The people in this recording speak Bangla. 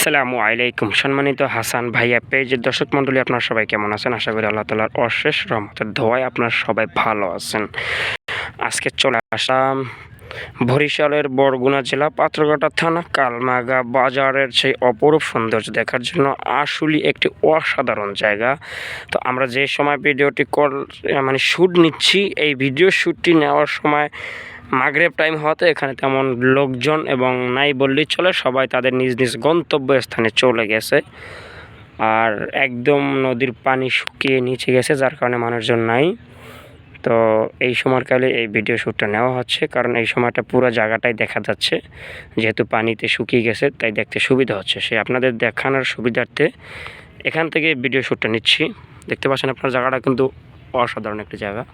আসসালামু আলাইকুম সম্মানিত হাসান ভাইয়া পেজের দর্শক মণ্ডলী, আপনারা সবাই কেমন আছেন? আশা করি আল্লাহ তাআলার অশেষ রহমতের দোয়ায় আপনারা সবাই ভালো আছেন। আজকে চলে আসলাম বরিশালের বরগুনা জেলা পাত্রঘাটা থানা কালমাগা বাজারের সেই অপরূপ সৌন্দর্য দেখার জন্য আসলেই একটি অসাধারণ জায়গা। তো আমরা যে সময় ভিডিওটি শ্যুট নিচ্ছি, এই ভিডিও শ্যুটটি নেওয়ার সময় মাগরিব টাইম হওয়াতে এখানে তেমন লোকজন এবং নাই বললেই চলে, সবাই তাদের নিজ নিজ গন্তব্যস্থানে চলে গেছে। আর একদম নদীর পানি শুকিয়ে নিচে গেছে, যার কারণে মানুষজন নাই। তো এই সময়কালে এই ভিডিও শ্যুটটা নেওয়া হচ্ছে, কারণ এই সময়টা পুরো জায়গাটাই দেখা যাচ্ছে। যেহেতু পানিতে শুকিয়ে গেছে তাই দেখতে সুবিধা হচ্ছে, সে আপনাদের দেখানোর সুবিধার্থে এখান থেকে ভিডিও শ্যুটটা নিচ্ছি। দেখতে পাচ্ছেন আপনার জায়গাটা কিন্তু অসাধারণ একটি জায়গা।